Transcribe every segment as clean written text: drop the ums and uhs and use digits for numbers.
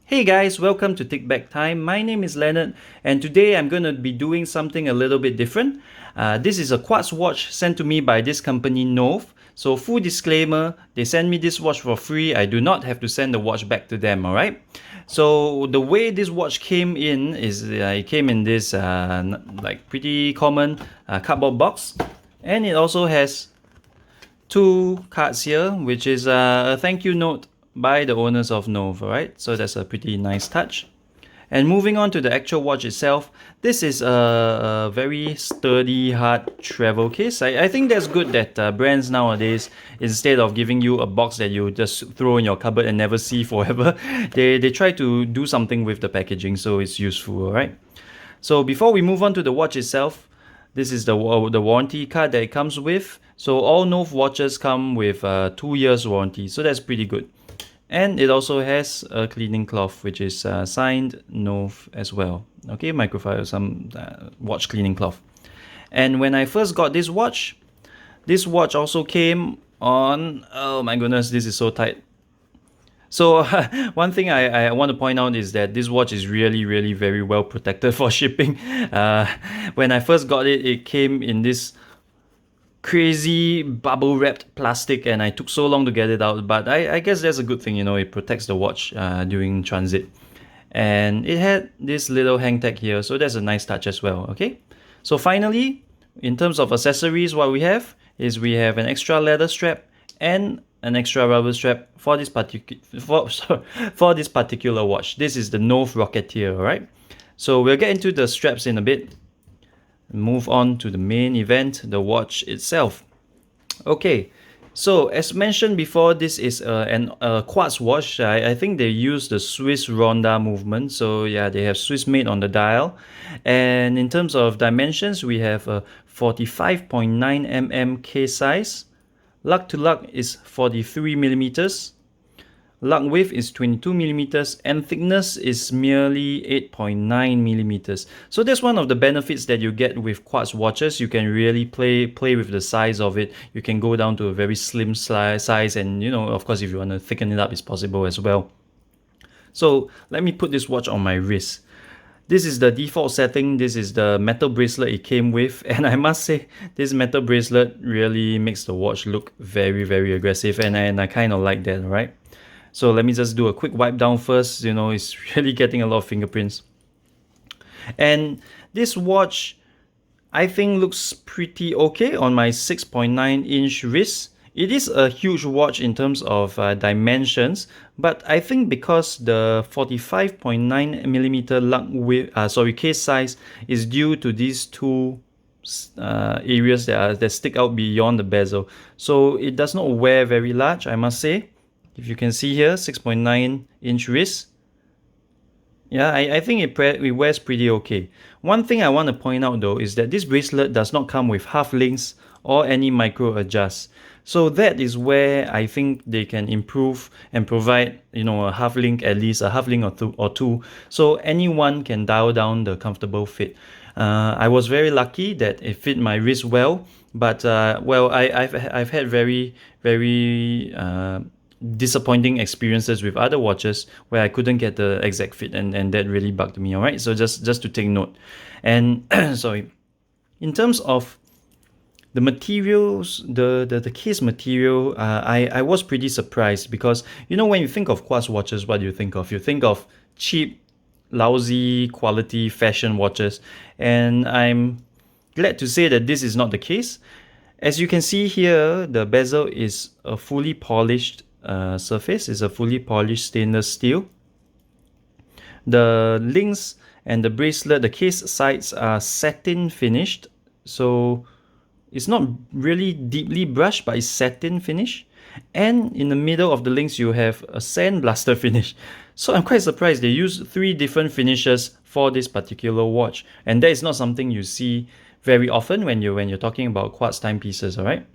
Hey guys, welcome to Tick Back Time. My name is Leonard, and today I'm going to be doing something a little bit different. This is a quartz watch sent to me by this company Nove. So, full disclaimer, they send me this watch for free. I do not have to send the watch back to them, alright? So, the way this watch came in is it came in this like pretty common cardboard box, and it also has two cards here, which is a thank you note by the owners of Nove, alright? So that's a pretty nice touch. And moving on to the actual watch itself, this is a very sturdy, hard travel case. I think that's good that brands nowadays, instead of giving you a box that you just throw in your cupboard and never see forever, they try to do something with the packaging, so it's useful, alright? So before we move on to the watch itself, this is the warranty card that it comes with. So all Nove watches come with 2 years warranty, so that's pretty good. And it also has a cleaning cloth, which is signed Nove as well. Okay, microfiber, some watch cleaning cloth. And when I first got this watch also came on, oh my goodness, this is so tight. So one thing I want to point out is that this watch is really very well protected for shipping. When I first got it, it came in this crazy bubble wrapped plastic, and I took so long to get it out, but I guess that's a good thing, you know, it protects the watch during transit. And it had this little hang tag here, so that's a nice touch as well. Okay, so finally, in terms of accessories, what we have is we have an extra leather strap and an extra rubber strap for this for this particular watch. This is the Nove Rocketeer, alright? So we'll get into the straps in a bit. Move on to the main event, the watch itself. Okay, so as mentioned before, this is a quartz watch. I think they use the Swiss Ronda movement. So yeah, they have Swiss made on the dial. And in terms of dimensions, we have a 45.9 mm case size. Lug to lug is 43 millimeters. Lug width is 22 millimeters, and thickness is merely 8.9 millimeters. So that's one of the benefits that you get with quartz watches. You can really play with the size of it. You can go down to a very slim size, and you know, of course, if you want to thicken it up, it's possible as well. So let me put this watch on my wrist. This is the default setting. This is the metal bracelet it came with, and I must say this metal bracelet really makes the watch look very aggressive, and I kind of like that, right? So let me just do a quick wipe down first. You know, it's really getting a lot of fingerprints. And this watch, I think, looks pretty okay on my 6.9-inch wrist. It is a huge watch in terms of dimensions, but I think because the 45.9 millimeter lug width, case size is due to these two areas that stick out beyond the bezel, so it does not wear very large, I must say. If you can see here, 6.9-inch wrist. Yeah, I think it wears pretty okay. One thing I want to point out though is that this bracelet does not come with half links or any micro adjusts. So that is where I think they can improve and provide, you know, a half link, at least a half link or two, so anyone can dial down the comfortable fit. I was very lucky that it fit my wrist well, but well, I've had very disappointing experiences with other watches where I couldn't get the exact fit, and that really bugged me. All right, so just to take note. And sorry, in terms of the materials, the case material, I was pretty surprised, because you know, when you think of quartz watches, what do you think of? You think of cheap, lousy quality fashion watches, and I'm glad to say that this is not the case. As you can see here, the bezel is a fully polished surface, is a fully polished stainless steel. The links and the bracelet, the case sides are satin finished, so it's not really deeply brushed, but it's satin finish. And in the middle of the links, you have a sandblaster finish. So I'm quite surprised they use 3 different finishes for this particular watch, and that is not something you see very often when you're talking about quartz timepieces. All right.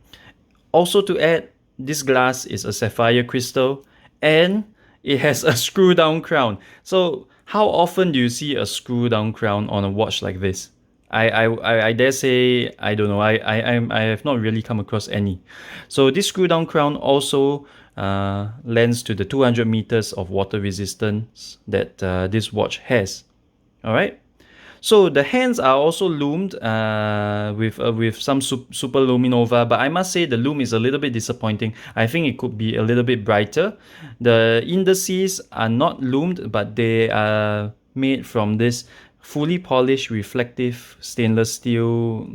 Also to add, this glass is a sapphire crystal, and it has a screw down crown. So how often do you see a screw down crown on a watch like this? I dare say, I don't know, I have not really come across any. So this screw down crown also lends to the 200 meters of water resistance that this watch has. All right. So the hands are also loomed with some super luminova, but I must say the loom is a little bit disappointing. I think it could be a little bit brighter. The indices are not loomed, but they are made from this fully polished reflective stainless steel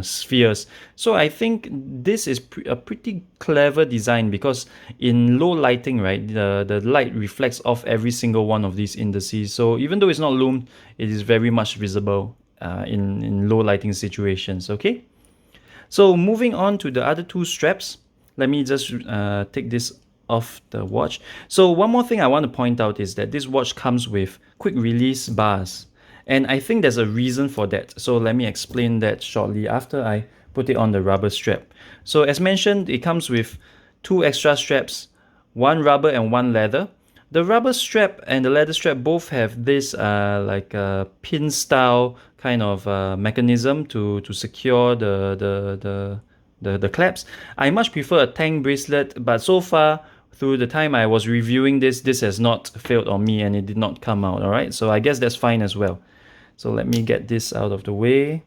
spheres. So I think this is a pretty clever design, because in low lighting, right, the light reflects off every single one of these indices. So even though it's not loomed, it is very much visible in low lighting situations. Okay, so moving on to the other two straps, let me just take this off the watch. So one more thing I want to point out is that this watch comes with quick release bars. And I think there's a reason for that. So let me explain that shortly after I put it on the rubber strap. So as mentioned, it comes with two extra straps, one rubber and one leather. The rubber strap and the leather strap both have this like pin style kind of mechanism to secure the claps. I much prefer a tang bracelet, but so far through the time I was reviewing this has not failed on me, and it did not come out. All right, so I guess that's fine as well. So let me get this out of the way,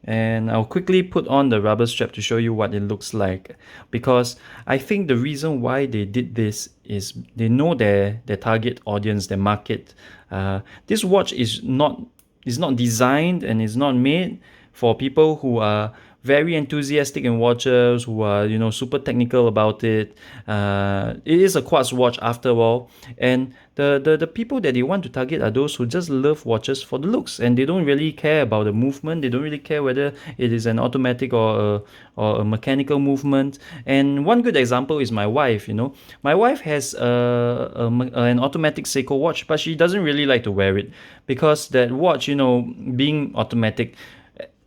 and I'll quickly put on the rubber strap to show you what it looks like, because I think the reason why they did this is they know their target audience, their market. This watch is not designed and is not made for people who are very enthusiastic in watches, who are, you know, super technical about it. It is a quartz watch after all, and the people that they want to target are those who just love watches for the looks, and they don't really care about the movement. They don't really care whether it is an automatic or a mechanical movement. And one good example is my wife. You know, my wife has an automatic Seiko watch, but she doesn't really like to wear it, because that watch, you know, being automatic,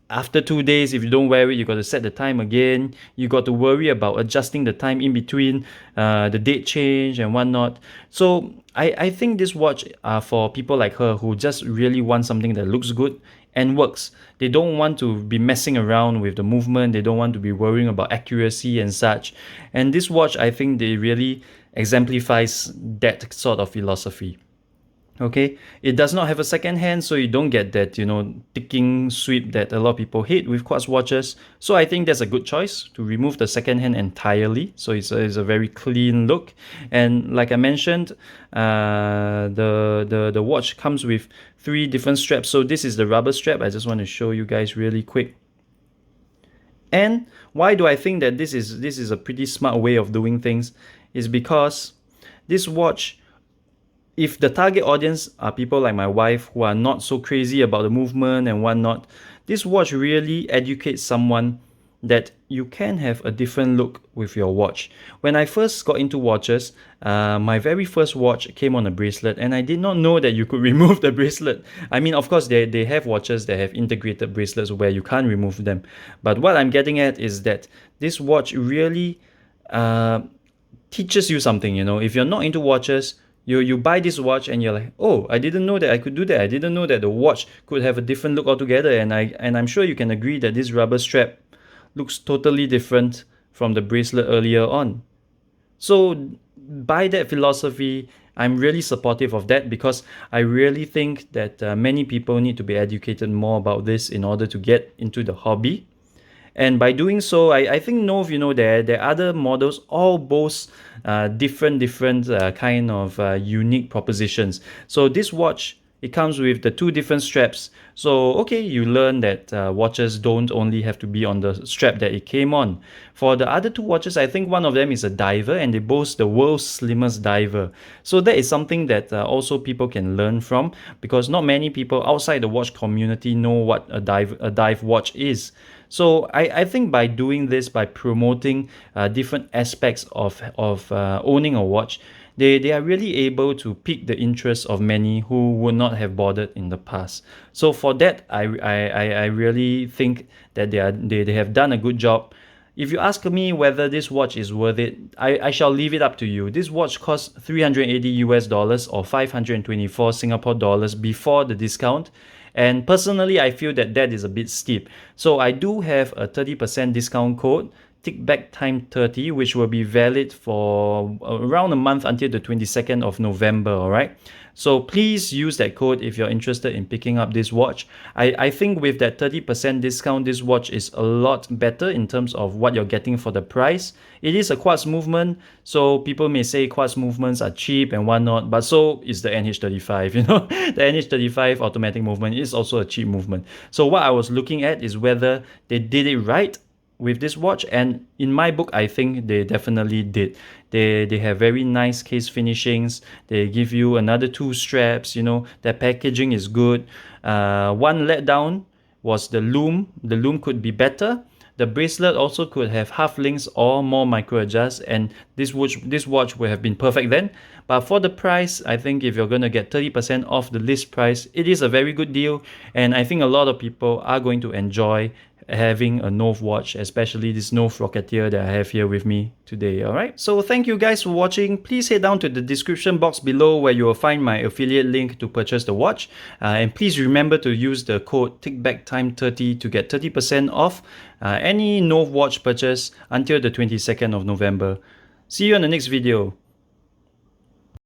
after 2 days, if you don't wear it, you got to set the time again. You got to worry about adjusting the time in between, the date change and whatnot. So I think this watch are for people like her who just really want something that looks good and works. They don't want to be messing around with the movement. They don't want to be worrying about accuracy and such. And this watch, I think they really exemplifies that sort of philosophy. Okay, it does not have a second hand, so you don't get that, you know, ticking sweep that a lot of people hate with quartz watches. So I think that's a good choice to remove the second hand entirely. So it's a very clean look. And like I mentioned, the watch comes with 3 different straps. So this is the rubber strap. I just want to show you guys really quick. And why do I think that this is a pretty smart way of doing things? Is because this watch, if the target audience are people like my wife who are not so crazy about the movement and whatnot, this watch really educates someone that you can have a different look with your watch. When I first got into watches, my very first watch came on a bracelet, and I did not know that you could remove the bracelet. I mean, of course, they have watches that have integrated bracelets where you can't remove them. But what I'm getting at is that this watch really teaches you something. You know, if you're not into watches, you buy this watch and you're like, oh, I didn't know that I could do that. I didn't know that the watch could have a different look altogether. And I'm sure you can agree that this rubber strap looks totally different from the bracelet earlier on. So by that philosophy, I'm really supportive of that, because I really think that many people need to be educated more about this in order to get into the hobby. And by doing so, I think Nove, you know, there are other models all boast different kind of unique propositions. So this watch, it comes with the 2 different straps. So okay, you learn that watches don't only have to be on the strap that it came on. For the other 2 watches, I think one of them is a diver, and they boast the world's slimmest diver. So that is something that also people can learn from, because not many people outside the watch community know what a dive watch is. So I think by doing this, by promoting different aspects of owning a watch, they are really able to pique the interest of many who would not have bothered in the past. So for that, I really think that they have done a good job. If you ask me whether this watch is worth it, I shall leave it up to you. This watch costs $380 or 524 Singapore dollars before the discount. And personally, I feel that is a bit steep. So I do have a 30% discount code tick back time 30, which will be valid for around a month until the 22nd of November, all right? So please use that code if you're interested in picking up this watch. I think with that 30% discount, this watch is a lot better in terms of what you're getting for the price. It is a quartz movement, so people may say quartz movements are cheap and whatnot, but so is the NH35, you know. The NH35 automatic movement is also a cheap movement. So what I was looking at is whether they did it right with this watch, and in my book I think they definitely did. They have very nice case finishings. They give you another 2 straps, you know. Their packaging is good. One letdown was the loom. The loom could be better. The bracelet also could have half links or more micro adjust, and this watch would have been perfect then. But for the price, I think if you're going to get 30% off the list price, it is a very good deal, and I think a lot of people are going to enjoy having a Nove watch, especially this Nove Rocketeer that I have here with me today. Alright, so thank you guys for watching. Please head down to the description box below where you will find my affiliate link to purchase the watch, and please remember to use the code TICKBACKTIME30 to get 30% off any Nove watch purchase until the 22nd of November. See you on the next video.